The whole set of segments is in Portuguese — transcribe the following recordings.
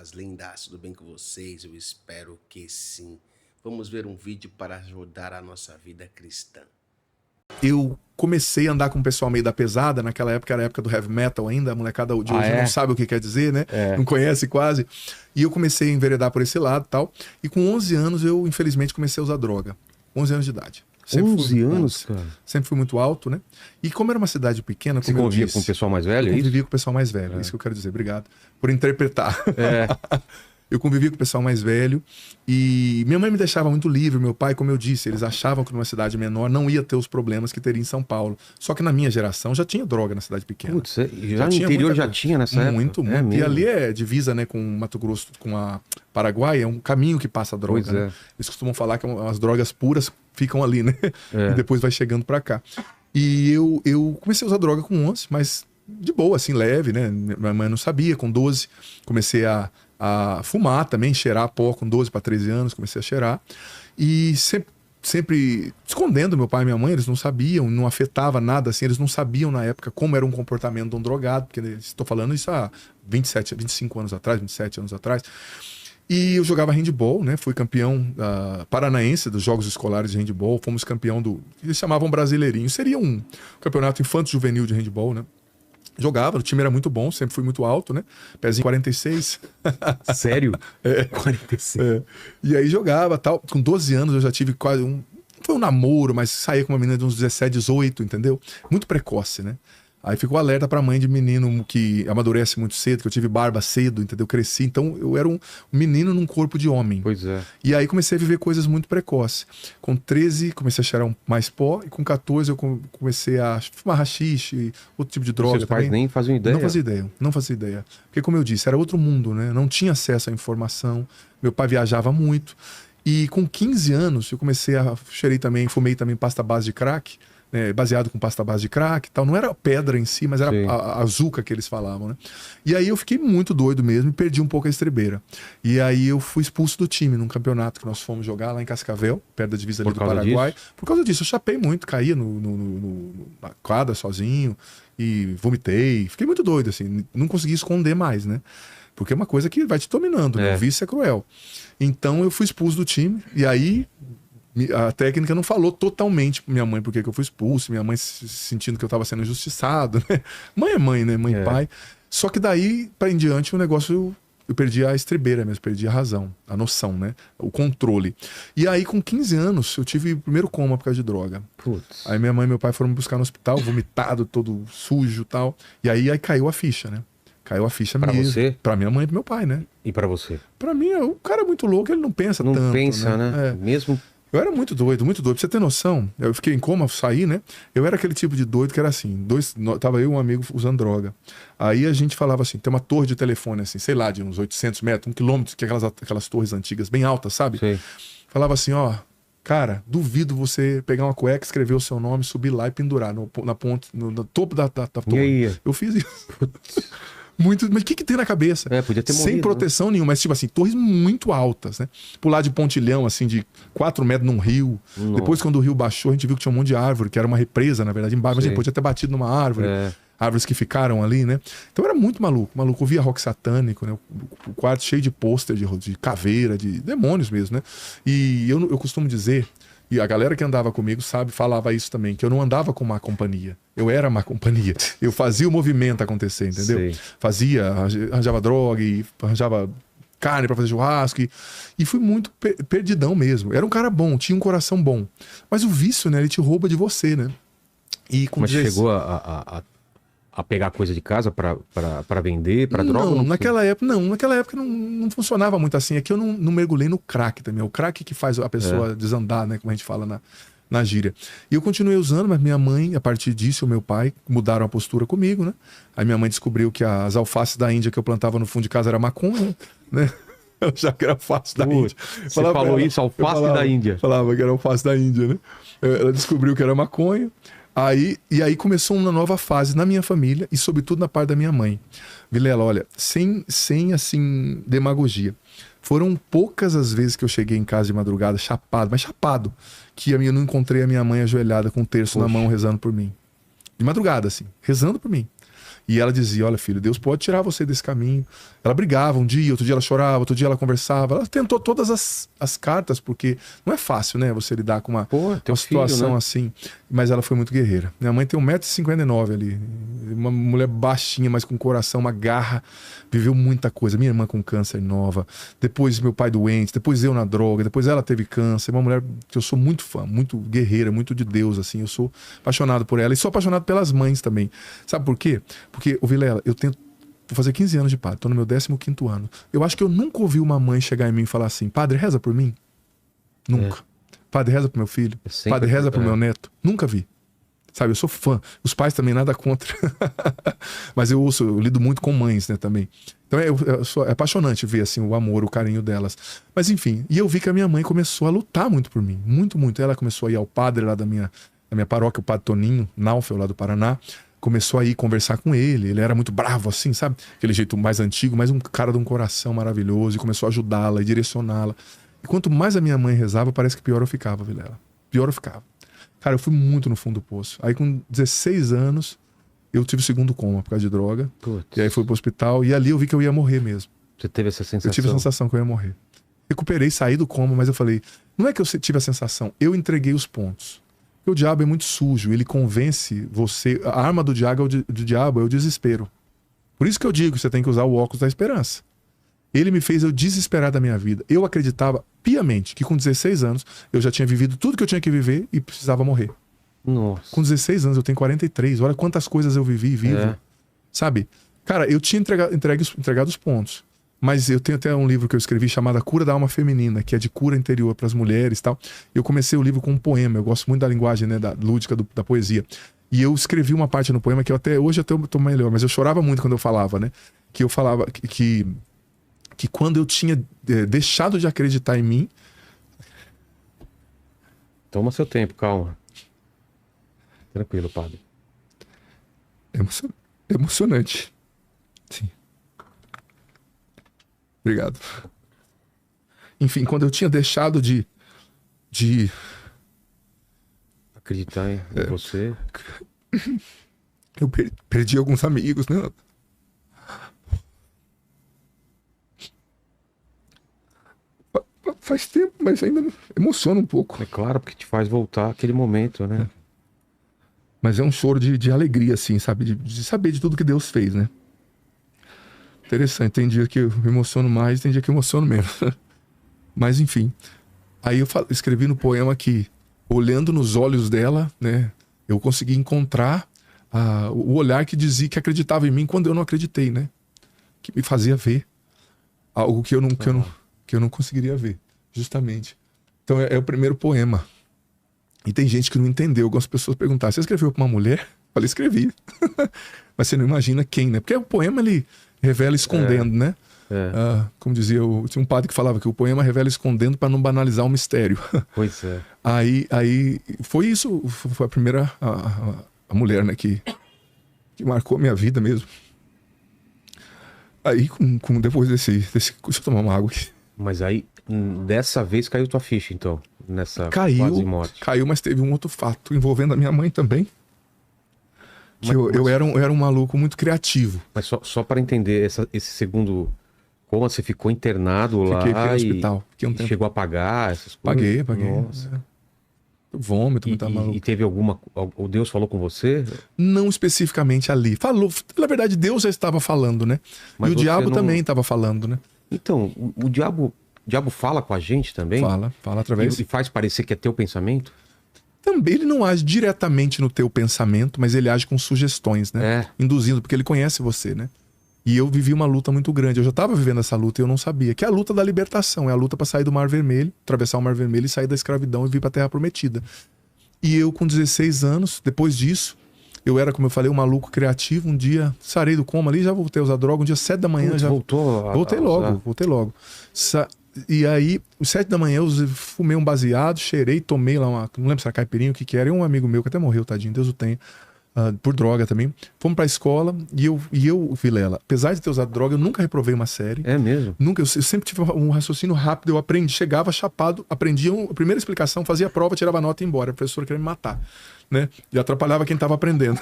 Voz lindas, tudo bem com vocês? Eu espero que sim. Vamos ver um vídeo para ajudar a nossa vida cristã. Eu comecei a andar com o pessoal meio da pesada, naquela época era a época do heavy metal ainda, a molecada de hoje não sabe o que quer dizer, né? Não conhece quase. E eu comecei a enveredar por esse lado e tal. E com 11 anos eu, infelizmente, comecei a usar droga. 11 anos de idade. 11 anos, cara? Sempre fui muito alto, né? E como era uma cidade pequena, Você convivia com o pessoal mais velho, eu convivia com o pessoal mais velho, é isso que eu quero dizer. Obrigado por interpretar. Eu convivia com o pessoal mais velho e minha mãe me deixava muito livre, meu pai, como eu disse, eles achavam que numa cidade menor não ia ter os problemas que teria em São Paulo. Só que na minha geração já tinha droga na cidade pequena. Putz, já no interior já tinha nessa época? Muito. E ali é divisa, né, com Mato Grosso, com a Paraguai, é um caminho que passa a droga. Pois né? Eles costumam falar que as drogas puras ficam ali, né? E depois vai chegando pra cá. E eu comecei a usar droga com 11, mas de boa, assim, leve, né? Minha mãe não sabia, com 12 comecei a fumar também, cheirar pó com 12 para 13 anos, comecei a cheirar. E sempre escondendo meu pai e minha mãe, eles não sabiam, não afetava nada assim, eles não sabiam na época como era um comportamento de um drogado, porque estou falando isso há 25 anos atrás, 27 anos atrás. E eu jogava handball, né? Fui campeão paranaense dos Jogos Escolares de Handball, fomos campeão eles chamavam Brasileirinho, seria um campeonato infanto-juvenil de handball, né? Jogava, o time era muito bom, sempre fui muito alto, né? Pezinho 46. Sério? 46. E aí jogava tal. Com 12 anos eu já tive quase não foi um namoro, mas saía com uma menina de uns 17, 18, entendeu? Muito precoce, né? Aí ficou alerta pra mãe de menino que amadurece muito cedo, que eu tive barba cedo, entendeu? Cresci, então eu era um menino num corpo de homem. Pois é. E aí comecei a viver coisas muito precoces. Com 13, comecei a cheirar mais pó, e com 14 eu comecei a fumar haxixe, outro tipo de droga. Seus pais nem faziam ideia? Não fazia ideia. Porque, como eu disse, era outro mundo, né? Não tinha acesso à informação. Meu pai viajava muito. E com 15 anos eu fumei também pasta base de crack, baseado com pasta base de crack e tal. Não era pedra em si, mas era a azuca que eles falavam, né? E aí eu fiquei muito doido mesmo e perdi um pouco a estrebeira. E aí eu fui expulso do time num campeonato que nós fomos jogar lá em Cascavel, perto da divisa ali do Paraguai. Por causa disso, eu chapei muito, caía na quadra sozinho e vomitei. Fiquei muito doido, assim. Não consegui esconder mais, né? Porque é uma coisa que vai te dominando, né? O vício é cruel. Então eu fui expulso do time e aí a técnica não falou totalmente pra minha mãe porque eu fui expulso, minha mãe sentindo que eu tava sendo injustiçado, né? Mãe é mãe, né? Mãe e pai. Só que daí pra em diante o negócio, eu perdi a estrebeira mesmo, perdi a razão, a noção, né? O controle. E aí com 15 anos eu tive o primeiro coma por causa de droga. Putz. Aí minha mãe e meu pai foram me buscar no hospital, vomitado, todo sujo e tal. E aí caiu a ficha, né? Caiu a ficha mesmo. Pra você? Pra minha mãe e pro meu pai, né? E pra você? Pra mim, o cara é muito louco, ele não pensa tanto. Não pensa, né? Mesmo... Eu era muito doido, muito doido. Pra você ter noção, eu fiquei em coma, saí, né? Eu era aquele tipo de doido que era assim, tava eu e um amigo usando droga. Aí a gente falava assim, tem uma torre de telefone assim, sei lá, de uns 800 metros, 1 quilômetro, que é aquelas torres antigas, bem altas, sabe? Sei. Falava assim, ó, cara, duvido você pegar uma cueca, escrever o seu nome, subir lá e pendurar no topo da torre. E aí? Eu fiz isso. Muito, mas o que tem na cabeça? Podia ter morrido, sem proteção nenhuma, mas tipo assim, torres muito altas, né? Pular de pontilhão, assim, de 4 metros num rio. Nossa. Depois, quando o rio baixou, a gente viu que tinha um monte de árvore, que era uma represa, na verdade, embaixo. Mas a gente podia ter batido numa árvore. Árvores que ficaram ali, né? Então era muito maluco. Eu via rock satânico, né? O quarto cheio de pôster, de caveira, de demônios mesmo, né? E eu costumo dizer... E a galera que andava comigo falava isso também, que eu não andava com má companhia. Eu era má companhia. Eu fazia o movimento acontecer, entendeu? Sei. Arranjava droga e arranjava carne pra fazer churrasco. E fui muito perdidão mesmo. Era um cara bom, tinha um coração bom. Mas o vício, né, ele te rouba de você, né? E com Mas chegou a pegar coisa de casa pra vender, pra droga? Não, naquela época não funcionava muito assim. É que eu não mergulhei no crack também. É o crack que faz a pessoa desandar, né? Como a gente fala na gíria. E eu continuei usando, mas minha mãe, a partir disso, o meu pai mudaram a postura comigo, né? Aí minha mãe descobriu que as alfaces da Índia que eu plantava no fundo de casa era maconha, né? Já que era alface da Índia. Você falou isso, alface da Índia. Falava que era alface da Índia, né? Ela descobriu que era maconha. E aí começou uma nova fase na minha família e sobretudo na parte da minha mãe. Vilela, olha, sem assim, demagogia. Foram poucas as vezes que eu cheguei em casa de madrugada chapado, que eu não encontrei a minha mãe ajoelhada com um terço na mão rezando por mim. De madrugada, assim, rezando por mim. E ela dizia, olha filho, Deus pode tirar você desse caminho. Ela brigava um dia, outro dia ela chorava, outro dia ela conversava. Ela tentou todas as cartas, porque não é fácil, né? Você lidar com uma situação filho, né? assim. Mas ela foi muito guerreira. Minha mãe tem 1,59 m ali. Uma mulher baixinha, mas com coração, uma garra. Viveu muita coisa. Minha irmã com câncer nova. Depois meu pai doente. Depois eu na droga. Depois ela teve câncer. Uma mulher que eu sou muito fã, muito guerreira, muito de Deus, assim. Eu sou apaixonado por ela. E sou apaixonado pelas mães também. Sabe por quê? Porque, ô Vilela, eu tento. Vou fazer 15 anos de padre. Tô no meu 15º ano. Eu acho que eu nunca ouvi uma mãe chegar em mim e falar assim, padre, reza por mim. Nunca. Padre, reza pro meu filho. Padre, reza pro meu neto. Nunca vi. Sabe, eu sou fã. Os pais também, nada contra. Mas eu lido muito com mães, né, também. Então é apaixonante ver, assim, o amor, o carinho delas. Mas enfim, e eu vi que a minha mãe começou a lutar muito por mim. Muito, muito. Ela começou a ir ao padre lá da minha paróquia, o padre Toninho, Naufel, lá do Paraná. Começou a ir conversar com ele. Ele era muito bravo, assim, sabe? Aquele jeito mais antigo, mas um cara de um coração maravilhoso. E começou a ajudá-la e direcioná-la. E quanto mais a minha mãe rezava, parece que pior eu ficava, Vilela. Pior eu ficava. Cara, eu fui muito no fundo do poço. Aí com 16 anos, eu tive o segundo coma por causa de droga. Putz. E aí fui pro hospital. E ali eu vi que eu ia morrer mesmo. Você teve essa sensação? Eu tive a sensação que eu ia morrer. Recuperei, saí do coma, mas eu falei... Não é que eu tive a sensação, eu entreguei os pontos. Porque o diabo é muito sujo, ele convence você... A arma do diabo é o desespero. Por isso que eu digo que você tem que usar o óculos da esperança. Ele me fez eu desesperar da minha vida. Eu acreditava piamente que com 16 anos eu já tinha vivido tudo que eu tinha que viver e precisava morrer. Nossa. Com 16 anos, eu tenho 43. Olha quantas coisas eu vivi e vivo. Sabe? Cara, eu tinha entregado os pontos. Mas eu tenho até um livro que eu escrevi chamado A Cura da Alma Feminina, que é de cura interior para as mulheres e tal. Eu comecei o livro com um poema. Eu gosto muito da linguagem, né, da lúdica da poesia. E eu escrevi uma parte no poema que hoje eu tô melhor, mas eu chorava muito quando eu falava, né? Que eu falava que quando eu tinha deixado de acreditar em mim... Toma seu tempo, calma. Tranquilo, padre. Emocionante. Sim. Obrigado. Enfim, quando eu tinha deixado de acreditar em você. Eu perdi alguns amigos, né? Faz tempo, mas ainda emociona um pouco. É claro, porque te faz voltar àquele momento, né? Mas é um choro de alegria, assim, sabe? De saber de tudo que Deus fez, né? Interessante. Tem dia que eu me emociono mais, tem dia que eu emociono menos. Mas, enfim. Aí eu escrevi no poema que, olhando nos olhos dela, né? Eu consegui encontrar o olhar que dizia que acreditava em mim quando eu não acreditei, né? Que me fazia ver algo que eu não conseguiria ver, justamente. Então é o primeiro poema. E tem gente que não entendeu. Algumas pessoas perguntaram, você escreveu para uma mulher? Eu falei, escrevi. Mas você não imagina quem, né? Porque o poema, ele revela escondendo, né? Como dizia, tinha um padre que falava que o poema revela escondendo para não banalizar o mistério. Pois é. Aí foi isso, foi a primeira a mulher, né, que marcou a minha vida mesmo. Aí, depois desse... Deixa eu tomar uma água aqui. Mas aí, dessa vez caiu tua ficha, então, nessa quase morte. Caiu, mas teve um outro fato envolvendo a minha mãe também. Que eu era um maluco muito criativo. Mas só para entender, esse segundo coma, você ficou internado lá? Fiquei no hospital. Fiquei um tempo. Chegou a pagar essas coisas? Paguei. Nossa. Vômito, muito maluco. E teve o Deus falou com você? Não especificamente ali. Falou. Na verdade, Deus já estava falando, né? Mas e o diabo também estava falando, né? Então, o diabo fala com a gente também? Fala através... E faz parecer que é teu pensamento? Também ele não age diretamente no teu pensamento, mas ele age com sugestões, né? Induzindo, porque ele conhece você, né? E eu vivi uma luta muito grande. Eu já estava vivendo essa luta e eu não sabia. Que é a luta da libertação. É a luta para sair do Mar Vermelho, atravessar o Mar Vermelho e sair da escravidão e vir para a Terra Prometida. E eu, com 16 anos, depois disso, eu era, como eu falei, um maluco criativo. Um dia, sarei do coma ali, já voltei a usar droga. Um dia, 7 da manhã, já... Voltei logo. E aí, às 7 da manhã, eu fumei um baseado, cheirei, tomei lá não lembro se era caipirinha, o que era. E um amigo meu que até morreu, tadinho, Deus o tenha. Por droga também. Fomos pra escola e eu, Vilela, apesar de ter usado droga, eu nunca reprovei uma série. É mesmo? Nunca, eu sempre tive um raciocínio rápido, eu aprendi, chegava chapado, aprendia a primeira explicação, fazia a prova, tirava a nota e ia embora. A professora queria me matar, né? E atrapalhava quem tava aprendendo.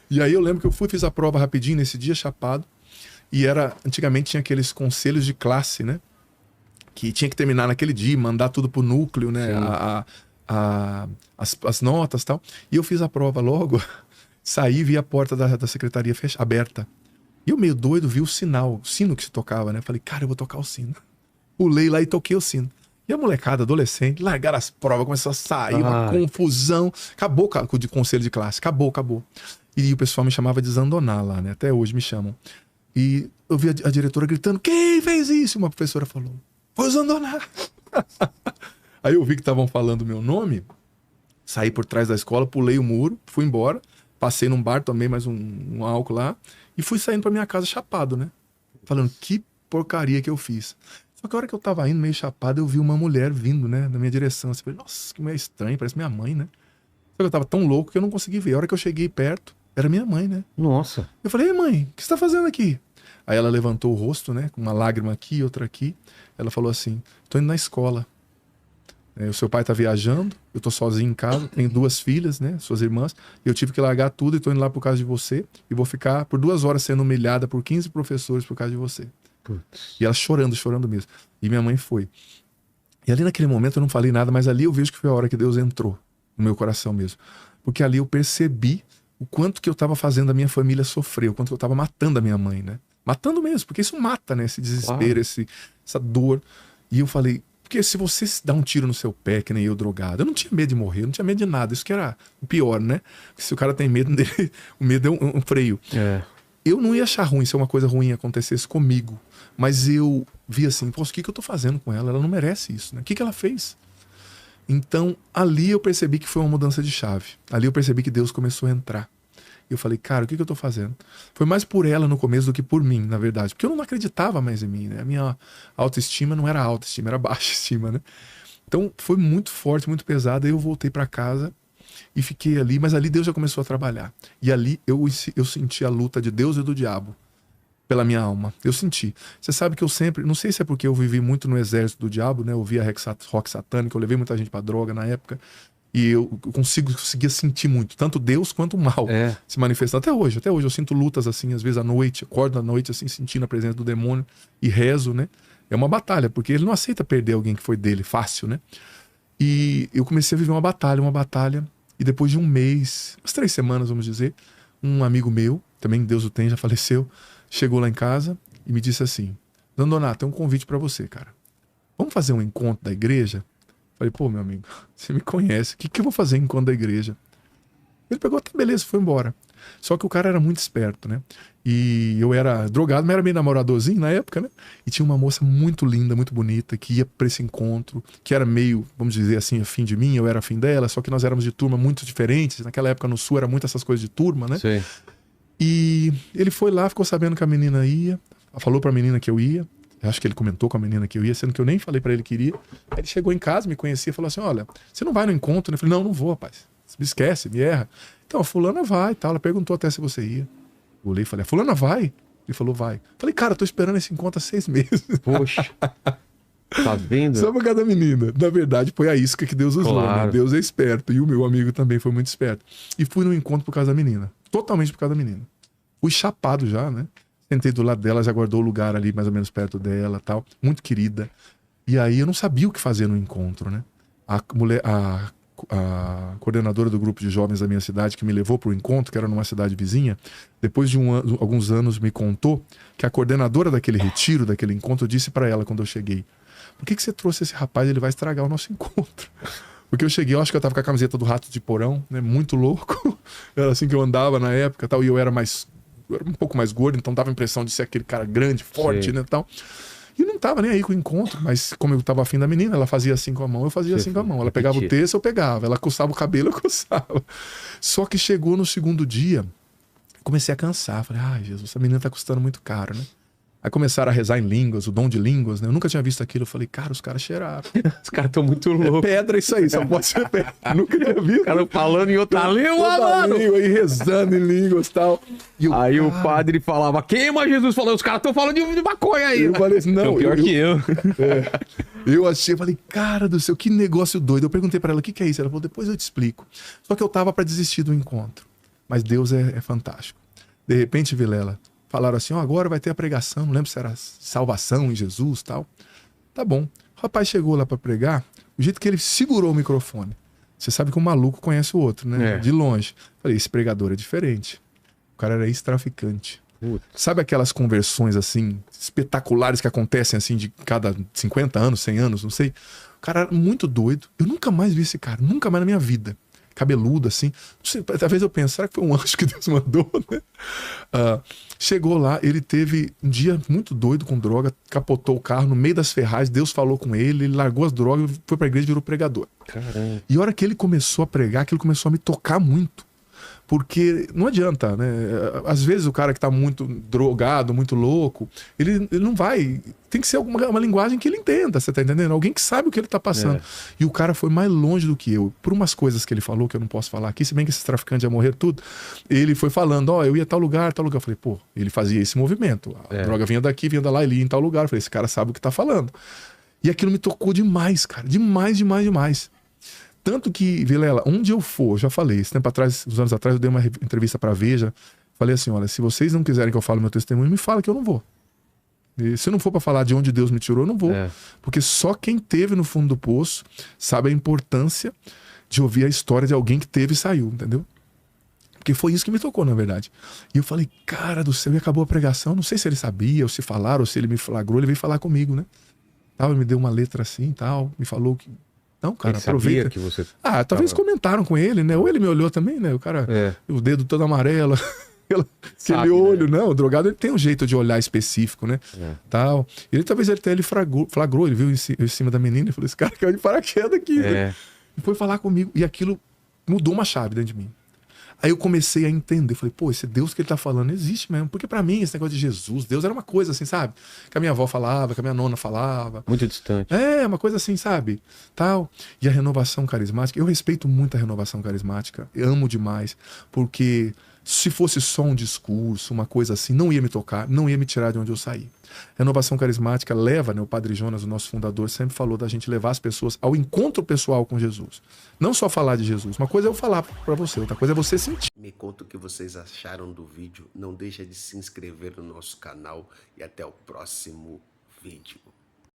E aí eu lembro que eu fiz a prova rapidinho nesse dia, chapado. E antigamente tinha aqueles conselhos de classe, né? Que tinha que terminar naquele dia, mandar tudo pro núcleo, né? As notas e tal. E eu fiz a prova logo, saí, vi a porta da secretaria aberta. E eu meio doido, vi o sino que se tocava, né? Falei, cara, eu vou tocar o sino. Pulei lá e toquei o sino. E a molecada, adolescente, largaram as provas, começou a sair, uma confusão. Acabou com o conselho de classe, acabou. E o pessoal me chamava de Zandoná lá, né? Até hoje me chamam. E eu vi a diretora gritando, quem fez isso? Uma professora falou, foi o Zandoná. Aí eu vi que estavam falando o meu nome, saí por trás da escola, pulei o muro, fui embora, passei num bar, tomei mais um álcool lá e fui saindo pra minha casa chapado, né? Falando, que porcaria que eu fiz. Só que a hora que eu tava indo meio chapado, eu vi uma mulher vindo, né, na minha direção. Eu falei, nossa, que mulher estranha, parece minha mãe, né? Só que eu tava tão louco que eu não consegui ver. A hora que eu cheguei perto, era minha mãe, né? Nossa. Eu falei, ei mãe, o que você tá fazendo aqui? Aí ela levantou o rosto, né, com uma lágrima aqui, outra aqui. Ela falou assim, tô indo na escola. O seu pai tá viajando, eu tô sozinho em casa, tenho 2 filhas, né, suas irmãs, e eu tive que largar tudo e tô indo lá por causa de você, e vou ficar por 2 horas sendo humilhada por 15 professores por causa de você. Putz. E ela chorando mesmo. E minha mãe foi. E ali naquele momento eu não falei nada, mas ali eu vejo que foi a hora que Deus entrou no meu coração mesmo. Porque ali eu percebi o quanto que eu tava fazendo a minha família sofrer, o quanto que eu tava matando a minha mãe, né? Matando mesmo, porque isso mata, né? Esse desespero, essa dor. E eu falei, porque se você dá um tiro no seu pé, que nem eu, drogado, eu não tinha medo de morrer, eu não tinha medo de nada. Isso que era o pior, né? Porque se o cara tem medo dele, o medo é um freio. Eu não ia achar ruim se uma coisa ruim acontecesse comigo. Mas eu vi assim, poxa, o que eu tô fazendo com ela? Ela não merece isso, né? O que ela fez? Então, ali eu percebi que foi uma mudança de chave. Ali eu percebi que Deus começou a entrar. Eu falei, cara, o que eu tô fazendo? Foi mais por ela no começo do que por mim, na verdade. Porque eu não acreditava mais em mim, né? A minha autoestima não era autoestima, era baixa estima, né? Então, foi muito forte, muito pesado. Aí eu voltei para casa e fiquei ali. Mas ali Deus já começou a trabalhar. E ali eu senti a luta de Deus e do diabo pela minha alma. Eu senti. Você sabe que eu sempre... Não sei se é porque eu vivi muito no exército do diabo, né? Eu via rock satânico, eu levei muita gente pra droga na época. E eu conseguia sentir muito, tanto Deus quanto o mal se manifestando. Até hoje eu sinto lutas assim, às vezes à noite, acordo à noite assim, sentindo a presença do demônio e rezo, né? É uma batalha, porque ele não aceita perder alguém que foi dele, fácil, né? E eu comecei a viver uma batalha, e depois de um mês, umas 3 semanas, vamos dizer, um amigo meu, também Deus o tem, já faleceu, chegou lá em casa e me disse assim, Zandoná, tem um convite pra você, cara. Vamos fazer um encontro da igreja? Falei, pô, meu amigo, você me conhece, o que eu vou fazer em encontro da igreja? Ele pegou, tá, beleza, foi embora. Só que o cara era muito esperto, né? E eu era drogado, mas era meio namoradorzinho na época, né? E tinha uma moça muito linda, muito bonita, que ia pra esse encontro, que era meio, vamos dizer assim, afim de mim, eu era afim dela, só que nós éramos de turma muito diferentes. Naquela época no Sul era muito essas coisas de turma, né? Sim. E ele foi lá, ficou sabendo que a menina ia, falou pra menina que eu ia. Eu acho que ele comentou com a menina que eu ia, sendo que eu nem falei pra ele que iria. Aí ele chegou em casa, me conhecia e falou assim, olha, você não vai no encontro? Eu falei, não vou, rapaz. Você me esquece, me erra. Então, a fulana vai e tal. Ela perguntou até se você ia. Eu olhei e falei, a fulana vai? Ele falou, vai. Falei, cara, eu tô esperando esse encontro há 6 meses. Poxa. Tá vendo? Só por causa da menina. Na verdade, foi a isca que Deus usou, Claro. né? Deus é esperto. E o meu amigo também foi muito esperto. E fui no encontro por causa da menina. Totalmente por causa da menina. Fui chapado já, né? Sentei do lado dela, já guardou o lugar ali, mais ou menos perto dela, tal. Muito querida. E aí eu não sabia o que fazer no encontro, né? A coordenadora do grupo de jovens da minha cidade, que me levou para o encontro, que era numa cidade vizinha, depois de alguns anos me contou que a coordenadora daquele retiro, daquele encontro, disse para ela quando eu cheguei, por que você trouxe esse rapaz? Ele vai estragar o nosso encontro. Porque eu cheguei, eu acho que eu tava com a camiseta do Rato de Porão, né? Muito louco. Era assim que eu andava na época, tal, e eu era um pouco mais gordo, então dava a impressão de ser aquele cara grande, forte, né, tal. E não tava nem aí com o encontro, mas como eu tava afim da menina, ela fazia assim com a mão, eu fazia assim com a mão. Ela pegava o texto, eu pegava. Ela coçava o cabelo, eu coçava. Só que chegou no segundo dia, comecei a cansar. Falei, ai, Jesus, essa menina tá custando muito caro, né? Aí começaram a rezar em línguas, o dom de línguas, né? Eu nunca tinha visto aquilo. Eu falei, cara, os caras cheiraram. Os caras estão muito loucos. É pedra isso aí, só pode ser pedra. Nunca tinha visto. Os caras falando em outra língua, mano. E rezando em línguas e tal. E Aí o padre falava, queima Jesus, falou, os caras estão falando de maconha aí. Eu falei assim, não. Pior que eu. Eu achei, falei, cara do céu, que negócio doido. Eu perguntei pra ela, o que é isso? Ela falou, depois eu te explico. Só que eu tava pra desistir do encontro. Mas Deus é fantástico. De repente, Vilela, falaram assim, ó, agora vai ter a pregação, não lembro se era salvação em Jesus e tal. Tá bom. O rapaz chegou lá para pregar, o jeito que ele segurou o microfone. Você sabe que um maluco conhece o outro, né? É. De longe. Falei, esse pregador é diferente. O cara era ex-traficante. Putz. Sabe aquelas conversões, assim, espetaculares que acontecem, assim, de cada 50 anos, 100 anos, não sei. O cara era muito doido. Eu nunca mais vi esse cara, nunca mais na minha vida. Cabeludo, assim. Não sei, talvez eu pense, será que foi um anjo que Deus mandou, né? Chegou lá, ele teve um dia muito doido com droga, capotou o carro no meio das ferragens, Deus falou com ele largou as drogas, foi pra igreja e virou pregador. Caramba. E a hora que ele começou a pregar, aquilo começou a me tocar muito. Porque não adianta, né? Às vezes o cara que tá muito drogado, muito louco, ele não vai. Tem que ser uma linguagem que ele entenda, você tá entendendo? Alguém que sabe o que ele tá passando. É. E o cara foi mais longe do que eu. Por umas coisas que ele falou, que eu não posso falar aqui, se bem que esses traficantes ia morrer tudo, ele foi falando, ó, eu ia tal lugar, tal lugar. Eu falei, pô, ele fazia esse movimento. A droga vinha daqui, vinha da lá, ele ia em tal lugar. Eu falei, esse cara sabe o que tá falando. E aquilo me tocou demais, cara. Demais, demais, demais. Tanto que, Vilela, onde eu for, eu já falei, esse tempo atrás, uns anos atrás, eu dei uma entrevista pra Veja, falei assim, olha, se vocês não quiserem que eu fale meu testemunho, me fala que eu não vou. E se não for pra falar de onde Deus me tirou, eu não vou. Porque só quem teve no fundo do poço sabe a importância de ouvir a história de alguém que teve e saiu, entendeu? Porque foi isso que me tocou, na verdade. E eu falei, cara do céu, e acabou a pregação, não sei se ele sabia, ou se falaram, ou se ele me flagrou, ele veio falar comigo, né? Tal, ele me deu uma letra assim, tal, me falou que não, cara, Ele sabia aproveita. que você Talvez tava- comentaram com ele, né? Ou ele me olhou também, né? O cara, o dedo todo amarelo, aquele Sabe, olho, né? O drogado, ele tem um jeito de olhar específico, né? Tal. Talvez ele flagrou, ele viu em cima da menina e falou, esse cara caiu de paraquedas aqui, né? E foi falar comigo. E aquilo mudou uma chave dentro de mim. Aí eu comecei a entender, falei, pô, esse Deus que ele tá falando existe mesmo. Porque pra mim, esse negócio de Jesus, Deus era uma coisa assim, sabe? Que a minha avó falava, que a minha nona falava. Muito distante. Uma coisa assim, sabe? Tal. E a renovação carismática, eu respeito muito a renovação carismática, eu amo demais, porque se fosse só um discurso, uma coisa assim, não ia me tocar, não ia me tirar de onde eu saí. Renovação carismática leva, né, o Padre Jonas, o nosso fundador, sempre falou da gente levar as pessoas ao encontro pessoal com Jesus. Não só falar de Jesus. Uma coisa é eu falar pra você, outra coisa é você sentir. Me conta o que vocês acharam do vídeo. Não deixa de se inscrever no nosso canal e até o próximo vídeo.